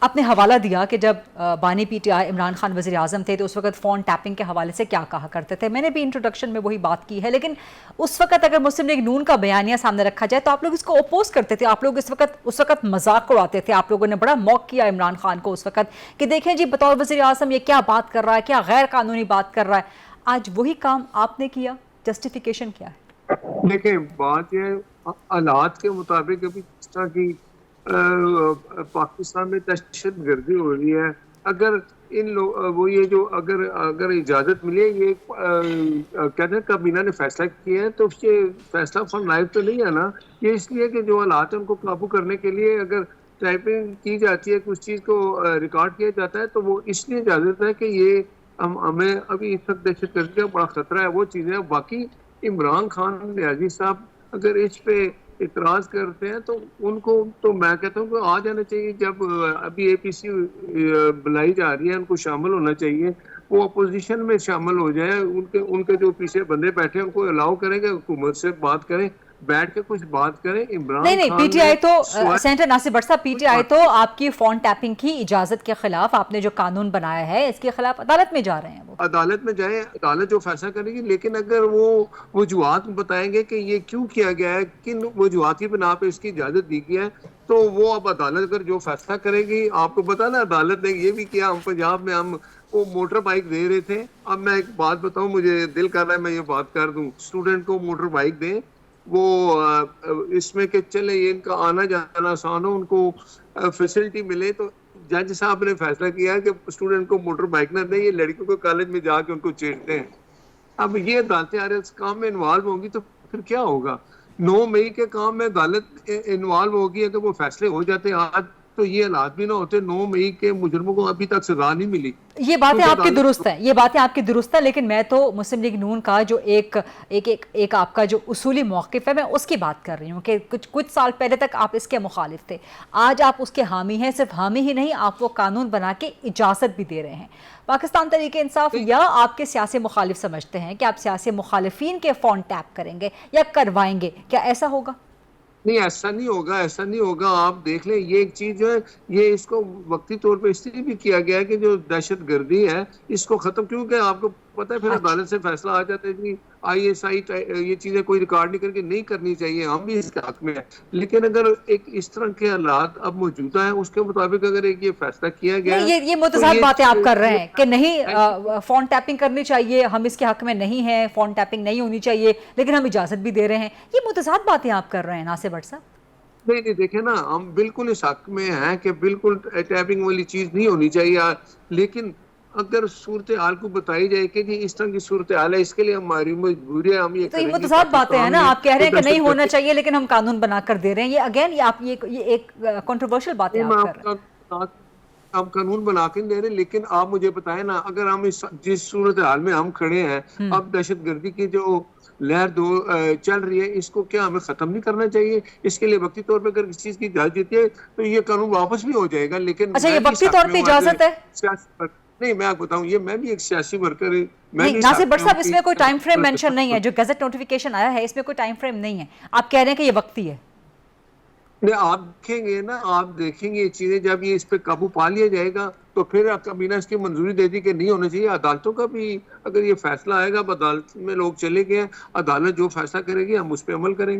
आपने हवाला दिया कि जब बानी पीटीआई इमरान खान वज़ीर आज़म थे तो उस वक्त फ़ोन टैपिंग के हवाले से क्या कहा करते थे। मैंने भी इंट्रोडक्शन में वही बात की है, लेकिन उस वक्त अगर मुस्लिम लीग नून का बयानिया सामने रखा जाए तो आप लोग इसको अपोज करते थे। आप लोग उस वक्त मजाक उड़ाते थे। आप लोगों ने बड़ा मौक किया इमरान खान को उस वक्त कि देखें जी बतौर वज़ीर आज़म ये क्या बात कर रहा है, क्या गैर कानूनी बात कर रहा है। आज वही काम आपने किया, जस्टिफिकेशन क्या है? देखिए, बात ये हालात के मुताबिक अभी जिस तरह की पाकिस्तान में दहशत गर्दी हो रही है, अगर इन लोग वो ये जो अगर अगर इजाजत मिले, ये कहते हैं काबीना ने फैसला किया है, तो ये फैसला फॉर लाइफ तो नहीं है ना। ये इसलिए कि जो हालात है उनको काबू करने के लिए अगर टाइपिंग की जाती है, कुछ चीज को रिकॉर्ड किया जाता है, तो वो इसलिए इजाजत है कि ये हमें अभी इस वक्त दहशत गर्दी का बड़ा खतरा है। वो चीजें बाकी इमरान खान रियाजी साहब अगर इस पे इतराज करते हैं तो उनको, तो मैं कहता हूँ कि आ जाना चाहिए। जब अभी एपीसी बुलाई जा रही है, उनको शामिल होना चाहिए। वो अपोजिशन में शामिल हो जाए, उनके उनके जो पीछे बंदे बैठे हैं उनको अलाउ करेंगे, हुकूमत से बात करें, बैठ के कुछ बात करें। नहीं इमरान नहीं, खान ने पीटीआई तो सेनेटर नासिर भट्ट साहब, पीटीआई तो आपकी फोन टैपिंग की इजाजत के खिलाफ आपने जो कानून बनाया है इसके खिलाफ अदालत में जा रहे हैं। वो अदालत में जाए, अदालत जो फैसला करेगी। लेकिन अगर वो वजूहात बताएंगे कि ये क्यों किया गया है, किन वजूहात की बिना पे इसकी इजाजत दी गई है, तो वो अब अदालत अगर जो फैसला करेगी। आपको पता ना, अदालत ने ये भी किया। हम पंजाब में हम वो मोटर बाइक दे रहे थे। अब मैं एक बात बताऊं, मुझे दिल कर रहा है मैं ये बात कर दूं, स्टूडेंट को मोटर बाइक दें, वो इसमें कि चले ये इनका आना जाना आसान हो, उनको फैसिलिटी मिले। तो जज साहब ने फैसला किया कि स्टूडेंट को मोटर बाइक ना दें, ये लड़कियों को कॉलेज में जाके उनको छेड़ते हैं। अब ये अदालतें आ रहे इस काम में इन्वॉल्व होंगी तो फिर क्या होगा। 9 मई के काम में अदालत इन्वॉल्व होगी। अगर वो फैसले हो जाते आज, तो ये हालात भी ना होते। 9 मई के मुजरमों को अभी तक सजा नहीं मिली। ये बातें क्योंकि आपकी दुरुस्त अदालत हैं, ये बातें आपकी दुरुस्त हैं, लेकिन मैं तो मुस्लिम लीग नून का जो एक आपका जो उसूली मौक़िफ़ है मैं उसकी बात कर रही हूँ कि कुछ साल पहले तक आप इसके मुखालिफ थे। आज आप उसके हामी हैं। सिर्फ हामी ही नहीं, आप वो कानून बना के इजाज़त भी दे रहे हैं। पाकिस्तान तहरीक इंसाफ या आपके सियासी मुखालिफ समझते हैं कि आप सियासी मुखालिफिन के फ़ोन टैप करेंगे या करवाएंगे, क्या ऐसा होगा? नहीं, ऐसा नहीं होगा, ऐसा नहीं होगा। आप देख लें, ये एक चीज जो है, ये इसको वक्ती तौर पे इसलिए भी किया गया है कि जो दहशत गर्दी है इसको खत्म, क्योंकि आपको पता है फिर अच्छा। अदालत से फैसला आ जाता है कि आईएसआई ये चीजें कोई रिकॉर्ड नहीं करके नहीं करनी चाहिए। हम भी इसके हक में है। लेकिन अगर एक इस तरह के हालात अब मौजूदा है, उसके मुताबिक अगर एक ये फैसला किया गया नहीं, है, ये तो मुतज़ाद बातें आप कर रहे हैं कि नहीं ये फ़ोन टैपिंग करनी चाहिए, हम इसके हक में नहीं हैं, फ़ोन टैपिंग नहीं होनी चाहिए, लेकिन हम इजाज़त भी दे रहे हैं। ये मुतज़ाद बातें आप कर रहे हैं नासिर भट्ट साहब। नहीं नहीं, देखे ना, हम बिल्कुल इस हक में हैं कि बिल्कुल टैपिंग वाली चीज नहीं होनी चाहिए। लेकिन अगर सूरत हाल को बताई जाए कि जी इस तरह की सूरत हाल है, इसके लिए हमारी मजबूरी है, हम ये तो ये करेंगे। मुतज़ाद बातें हैं पाकिस्तान ना, में आप कह रहे तो हैं कि नहीं दहशत होना गर्दी, चाहिए लेकिन हम कानून बनाकर दे रहे हैं। ये अगेन ये आप ये एक कंट्रोवर्शियल बातें आप मैं कर रहे हैं। आपका हम कानून बना के नहीं दे रहे। लेकिन आप मुझे बताएं ना, अगर हम इस जिस सूरत हाल में हम खड़े हैं, अब दहशत गर्दी की जो लहर चल रही है, इसको क्या हमें खत्म नहीं करना चाहिए? इसके लिए वक्ती तौर पर अगर किसी चीज की इजाजत देती है तो ये कानून वापस भी हो जाएगा। लेकिन अच्छा, ये मैं भी इस वक्ती हक तौर में पे हूँ इजाज़त है? नहीं, मैं आपको बताऊं, ये मैं भी एक सियासी वर्कर, मैं नहीं भी इस नासिर हक भट्ट में हूँ साहब, कि इसमें कोई टाइम फ्रेम मेंशन नहीं है। जो गजट नोटिफिकेशन आया है इसमें कोई टाइम फ्रेम नहीं है। आप कह रहे हैं कि ये वक्ती है। नहीं, आप देखेंगे ना, आप देखेंगे ये चीजें जब ये इस पे काबू पा लिया जाएगा, तो फिर काबीना इसकी मंजूरी दे दी कि नहीं होना चाहिए। अदालतों का भी अगर ये फैसला आएगा, अब अदालत में लोग चले गए हैं, अदालत जो फैसला करेगी हम उस पर अमल करेंगे।